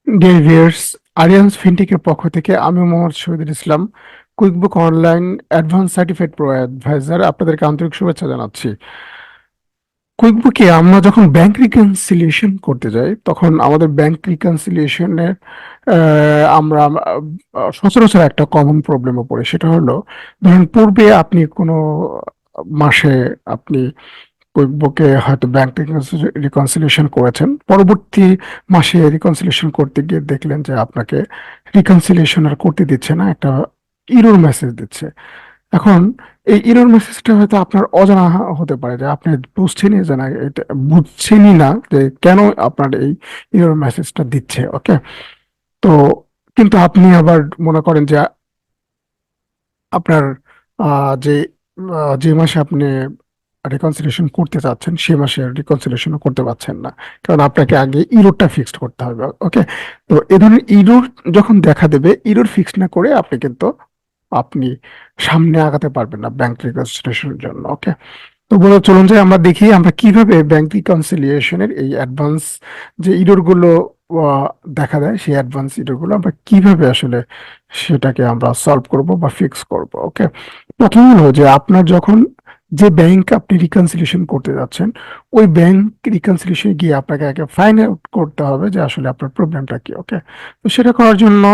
Dear viewers, Aryans ফিনটেকের পক্ষ থেকে আমি Mohammad Shahidul Islam, QuickBook online advance certified pro advisor আপনাদেরকে আন্তরিক শুভেচ্ছা জানাচ্ছি। কুইকবুকে আমরা যখন ব্যাংক রিকনসিলিয়েশন করতে যাই তখন আমাদের ব্যাংক রিকনসিলিয়েশনের আমরা সচরাচর একটা কমন প্রবলেমে পড়ি। সেটা হলো, ধরেন পূর্বে আপনি কোনো মাসে আপনি কুইকবুকে হয়তো ব্যাংক রিকনসিলিয়েশন করেছেন, পরবর্তী মাসে রিকনসিলিয়েশন করতে গিয়ে দেখলেন যে আপনাকে রিকনসিলিয়েশন আর করতে দিচ্ছে না, একটা ইরর মেসেজ দিচ্ছে। এখন এই ইরর মেসেজটা হয়তো আপনার অজানা হতে পারে, যে আপনি বুঝছেনই যে না, এটা বুঝছেনই না যে কেন আপনার এই ইরর মেসেজটা দিচ্ছে। ওকে, তো কিন্তু আপনি আবার মনে করেন যে আপনার যে যে মাসে আপনি রিকনসিলিয়েশন করতে চাচ্ছেন সে মাসে রিকনসিলিয়েশন করতে পারছেন না, কারণ আপনাকে আগে ইরোরটা ফিক্সড করতে হবে। ওকে, তো এই ধরনের ইরোর যখন দেখা দেবে, ইরোর ফিক্স না করে আপনি সামনে আগাতে পারবেন না ব্যাংক রিকনসিলিয়েশনের জন্য। ওকে, তো বলো, চলুন যে আমরা দেখি আমরা কিভাবে ব্যাংক রিকনসিলিয়েশনের এই অ্যাডভান্স যে ইরর গুলো আহ, দেখা দেয়, সেই অ্যাডভান্স ইরর গুলো আমরা কিভাবে আসলে সেটাকে আমরা সলভ করব বা ফিক্স করব। ওকে, প্রথম হলো যে আপনার যখন যে ব্যাংক আপনি রিকনসিলিয়েশন করতে যাচ্ছেন, ওই ব্যাংক রিকনসিলিয়েশন গিয়ে আপনাকে আগে ফাইন্ড আউট করতে হবে যে আসলে আপনার প্রবলেমটা কি। ওকে, তো সেটা করার জন্য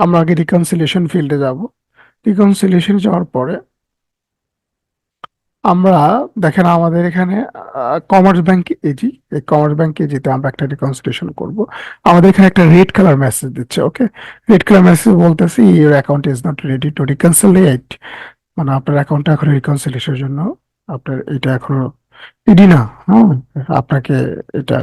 আমরা আগে রিকনসিলিয়েশন ফিল্ডে যাব। রিকনসিলিয়েশন যাওয়ার পরে আমরা, দেখেন আমাদের এখানে কমার্স ব্যাংক এজি, এই কমার্স ব্যাংক এজিতে আমরা একটা রিকনসিলিয়েশন করব। আমাদের এখানে একটা রেড কালার মেসেজ দিচ্ছে। ওকে, রেড কালার মেসেজ বলতেছে your account is not ready to reconciliate, মানে আপনার অ্যাকাউন্টটা এখন রিকনসিলিয়েশনের জন্য আপনার এটা এখনো রেডি না। হ্যাঁ, আপনাকে এটা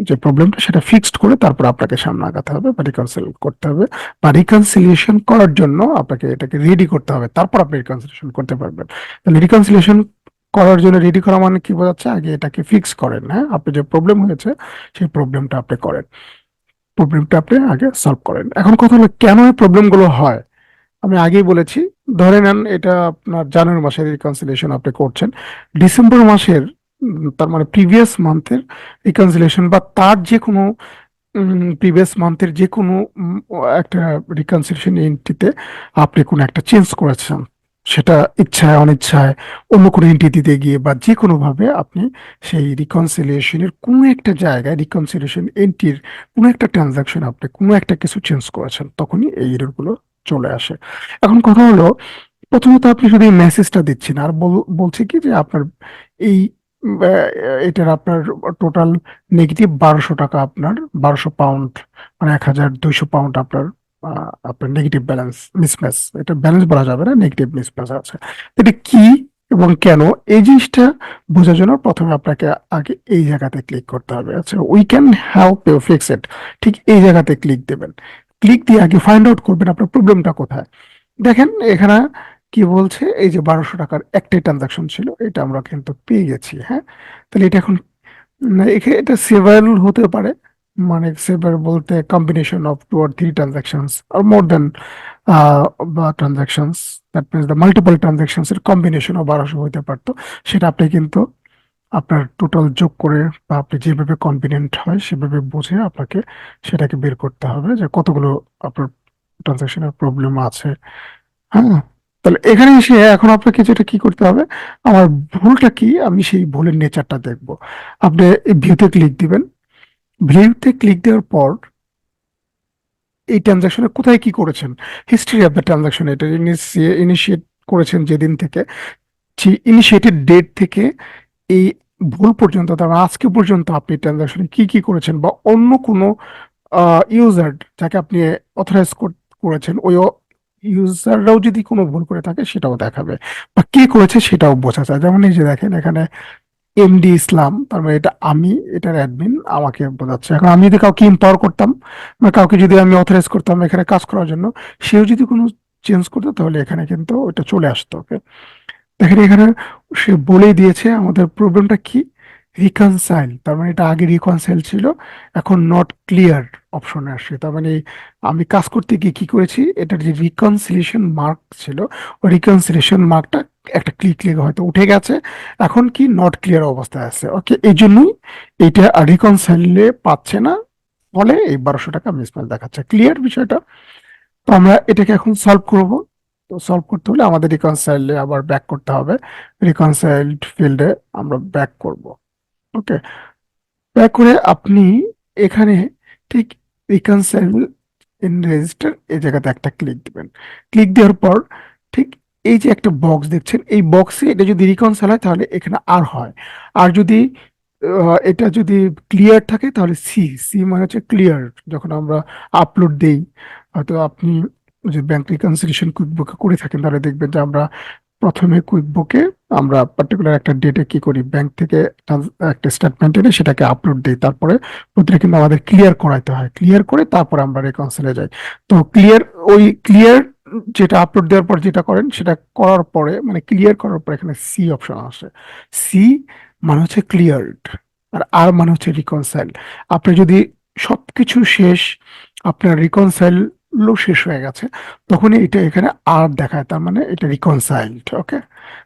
যে প্রবলেমটা সেটা ফিক্সড করে তারপর আপনাকে সামনে আগাতে হবে বা রিকনসিল করতে হবে, বা রিকনসিলিয়েশন করার জন্য আপনাকে এটাকে রেডি করতে হবে, তারপর আপনি রিকনসিলিয়েশন করতে পারবেন। তাহলে রিকনসিলিয়েশন করার জন্য রেডি করা মানে কি বোঝাচ্ছে, আগে এটাকে ফিক্স করেন। হ্যাঁ, আপনি যে প্রবলেম হয়েছে সেই প্রবলেমটা আপনি করেন, প্রবলেমটা আপনি আগে সলভ করেন। এখন কথা হলো, কেন এই প্রবলেমগুলো হয়? আমি আগেই বলেছি, ধরে নেন এটা আপনার জানুয়ারি মাসের রিকনসিলিয়েশন আপনি করছেন, ডিসেম্বর মাসের তার মানে প্রিভিয়াস মান্থের রিকনসিলিয়েশন বা তার যে কোনো প্রিভিয়াস মান্থের যে কোনো একটা রিকনসিলিয়েশন এন্ট্রিতে আপনি কোনো একটা চেঞ্জ করেছেন, সেটা ইচ্ছায় অনিচ্ছায় অন্য কোনো এন্ট্রি দিতে গিয়ে বা যে কোনো ভাবে আপনি সেই রিকনসিলিয়েশনের কোনো একটা জায়গায়, রিকনসিলিয়েশন এন্ট্রির কোনো একটা ট্রানজাকশন আপনি কোনো একটা কিছু চেঞ্জ করেছেন, তখনই এই এররগুলো চলে আসে। এখন কথা হলো, প্রথমত আপনি শুধু এই মেসেজটা দিচ্ছেন আর বলছে কি যে আপনার এই এটার আপনার টোটাল নেগেটিভ 1200 টাকা, আপনার 1200 পাউন্ড, মানে 1200 পাউন্ড আপনার আপনার নেগেটিভ ব্যালেন্স মিসম্যাচ, এটা ব্যালেন্স বলা যাবে না, নেগেটিভ মিসম্যাচ আছে। এটা কি এবং কেন, এই জিনিসটা বোঝার জন্য প্রথমে আপনাকে আগে এই জায়গাতে ক্লিক করতে হবে। আচ্ছা, we can help you fix it, ঠিক এই জায়গাতে ক্লিক দেবেন। ক্লিক দিয়ে আগে ফাইন্ড আউট করবেন আপনার প্রবলেমটা কোথায়। দেখেন এখানে কি বলছে, এই যে 1200 টাকার একটাই ট্রানজাকশন ছিল, এটা আমরা কিন্তু পেয়ে গেছি। হ্যাঁ, তাহলে এটা এখন এটা সেভারেল হতে পারে, মানে সেভার বলতে কম্বিনেশন অফ 2 or 3 ট্রানজাকশনস আর মোর দেন বা transactions, that means the multiple transactions এর কম্বিনেশন ও 1200 হতে পারতো। সেটা আপনি কিন্তু আপনার টোটাল যোগ করে বা আপনি যেভাবে কনভিনিয়েন্ট হয় সেভাবে বুঝে আপনাকে সেটাকে বের করতে হবে যে কতগুলো আপনার ট্রানজাকশনের প্রবলেম আছে। হ্যাঁ, তাহলে এখানে এসে এখন আপনাকে যেটা কি করতে হবে, আমার ভুলটা কি, আমি সেই ভুলের নেচারটা দেখব। আপনি ভিউতে ক্লিক দিবেন। ভিউতে ক্লিক দেওয়ার পর এই ট্রানজাকশনে কোথায় কি করেছেন, হিস্ট্রি অফ দ্য ট্রানজাকশন, এটা ইনিশিয়েট করেছেন যেদিন থেকে, সেই ইনিশিয়েটেড ডেট থেকে এই ভুল পর্যন্ত, তার মানে আজকে পর্যন্ত আপনি ট্রানজাকশনে কি কি করেছেন, বা অন্য কোনো ইউজার যাকে আপনি অথরাইজ করেছেন, ওই ইউজাররাও যদি কোনো ভুল করে থাকে সেটাও দেখাবে, বা কে করেছে সেটাও বোঝা যায়। যেমন এই যে দেখেন এখানে এমডি ইসলাম, তার মানে এটা আমি, এটার অ্যাডমিন আমাকে বোঝাচ্ছে। এখন আমি যদি কাউকে এম্পাওয়ার করতাম বা কাউকে যদি আমি অথরাইজ করতাম এখানে কাজ করার জন্য, সেও যদি কোনো চেঞ্জ করতো তাহলে এখানে কিন্তু ওটা চলে আসতো। ওকে, দেখেন এখানে সে বলেই দিয়েছে আমাদের প্রবলেমটা কি, রিকনসাইল, তার মানে এটা আগে রিকনসাইল ছিল, এখন নট ক্লিয়ার অপশনে আসছে। তার মানে আমি কাজ করতে গিয়ে কি করেছি, এটার যে রিকনসিলিয়েশন মার্ক ছিল, ওই রিকনসিলিয়েশন মার্কটা একটা ক্লিক ক্লিক হয়তো উঠে গেছে, এখন কি নট ক্লিয়ার অবস্থায় আছে। ওকে, এই জন্যই এটা রিকনসাইলে পাচ্ছে না, ফলে এই 1200 টাকা মিসম্যাচ দেখাচ্ছে। ক্লিয়ার বিষয়টা? তো আমরা এটাকে এখন সলভ করব। তো সলভ করতে হলে আমাদের রিকনসাইলে আবার ব্যাক করতে হবে। রিকনসাইলড ফিল্ডে আমরা ব্যাক করব। ওকে, ব্যাক করে আপনি এখানে ঠিক রিকনসাইল ইন রেজিস্টার এই জায়গাতে একটা ক্লিক দিবেন। ক্লিক দেওয়ার পর ঠিক এই যে একটা বক্স দেখছেন, এই বক্সে এটা যদি রিকনসাইল হয় তাহলে এখানে আর হয়। আর যদি এটা যদি ক্লিয়ার থাকে তাহলে সি। সি মানে হচ্ছে ক্লিয়ার। যখন আমরা আপলোড দেই, হয়তো আপনি যে ব্যাংক রিকনসিলিয়েশন কুইকবুকে করে থাকেন, তাহলে দেখবেন যে আমরা প্রথমে কুইকবুকে আমরা পার্টিকুলার একটা ডেটে কি করি, ব্যাংক থেকে একটা স্টেটমেন্ট এনে সেটাকে আপলোড দিই, তারপরে ওদের কিন্তু আমাদের ক্লিয়ার করাইতে হয়। ক্লিয়ার করে তারপরে আমরা রেকনসিলে যাই। তো ক্লিয়ার, ওই ক্লিয়ার যেটা আপলোড দেওয়ার পর যেটা করেন সেটা করার পরে, মানে ক্লিয়ার করার পর এখানে সি অপশন আসে। সি মানে হচ্ছে ক্লিয়ারড, আর আর মানে হচ্ছে রিকনসাইল। আপনি যদি সবকিছু শেষ, আপনার রিকনসাইল শেষ হয়ে গেছে, তখনই এটা এখানে আর দেখায়, তার মানে এটা রিকনসাইলড। ওকে,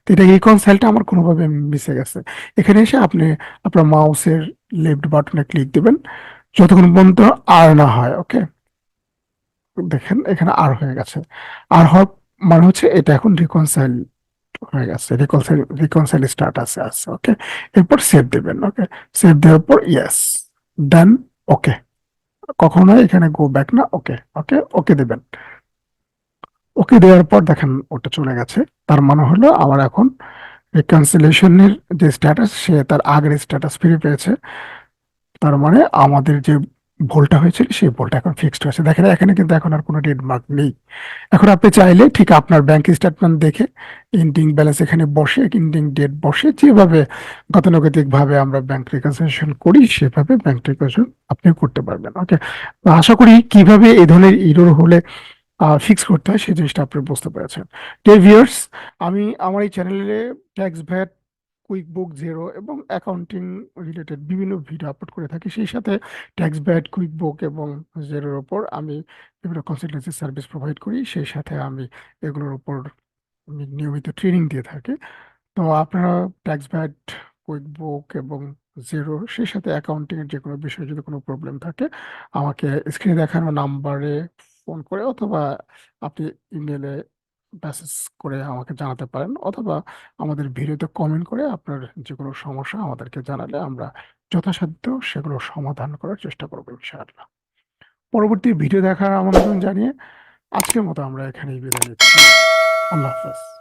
তো এটা রিকনসাইলটা আমার কোনোভাবে মিশে গেছে। এখানে এসে আপনি আপনার মাউসের লেফট বাটনে ক্লিক দিবেন যতক্ষণ পর্যন্ত আর না হয়। ওকে, দেখেন এখানে আর হয়ে গেছে। আর হওয়ার মানে হচ্ছে এটা এখন রিকনসাইল হয়ে গেছে, রিকনসাইল রিকনসাইল স্টার্ট আছে আছে। ওকে, এরপর সেভ দেবেন। ওকে, সেভ দেওয়ার পর ইয়েস, ডান। ওকে, কখনো এখানে গো ব্যাক না। ওকে, ওকে, ওকে দেবেন। ওকে দেওয়ার পর দেখেন ওটা চলে গেছে। তার মানে হলো আমার এখন রিকনসিলিয়েশনের যে স্ট্যাটাস, সে তার আগের স্ট্যাটাস ফিরে পেয়েছে। তার মানে আমাদের যে ভুলটা হয়েছিল সেই ভুলটা এখন ফিক্সড হয়েছে। দেখেন এখানে কিন্তু এখন আর কোনো রেড মার্ক নেই। এখন আপনি চাইলে ঠিক আপনার ব্যাংক স্টেটমেন্ট দেখে এন্ডিং ব্যালেন্স এখানে বসে, এন্ডিং ডেট বসে, যেভাবে গতানুগতিক ভাবে আমরা ব্যাংক রিকনসিলিয়েশন করি সেভাবে ব্যাংক রিকনসিলিয়েশন আপনি করতে পারবেন। ওকে, আশা করি কিভাবে এই ধরনের ইরর হলে ফিক্স করতে হয় সেই জিনিসটা আপনি বুঝতে পেরেছেন। ডিয়ার ভিউয়ার্স, আমি আমার এই চ্যানেলে ট্যাক্স, ভ্যাট, কুইকবুক, জেরো এবং অ্যাকাউন্টিং রিলেটেড বিভিন্ন ভিডিও আপলোড করে থাকি। সেই সাথে ট্যাক্স, ভ্যাট, কুইকবুক এবং জেরোর ওপর আমি বিভিন্ন কনসালটেন্সি সার্ভিস প্রোভাইড করি। সেই সাথে আমি এগুলোর উপর নিয়মিত ট্রেনিং দিয়ে থাকি। তো আপনারা ট্যাক্স, ভ্যাট, কুইকবুক এবং জিরো, সেই সাথে অ্যাকাউন্টিং এর যে কোনো বিষয়ে যদি কোনো প্রবলেম থাকে, আমাকে স্ক্রিনে দেখানো নাম্বারে ফোন করে অথবা আপনি ইমেলে মেসেজ করে আমাকে জানাতে পারেন, অথবা আমাদের ভিডিওতে কমেন্ট করে আপনার যে কোনো সমস্যা আমাদেরকে জানালে আমরা যথাসাধ্য সেগুলো সমাধান করার চেষ্টা করবো ইনশাআল্লাহ। পরবর্তী ভিডিও দেখার আমন্ত্রণ জানিয়ে আজকের মতো আমরা এখানেই বিদায় নিচ্ছি। আল্লাহ হাফেজ।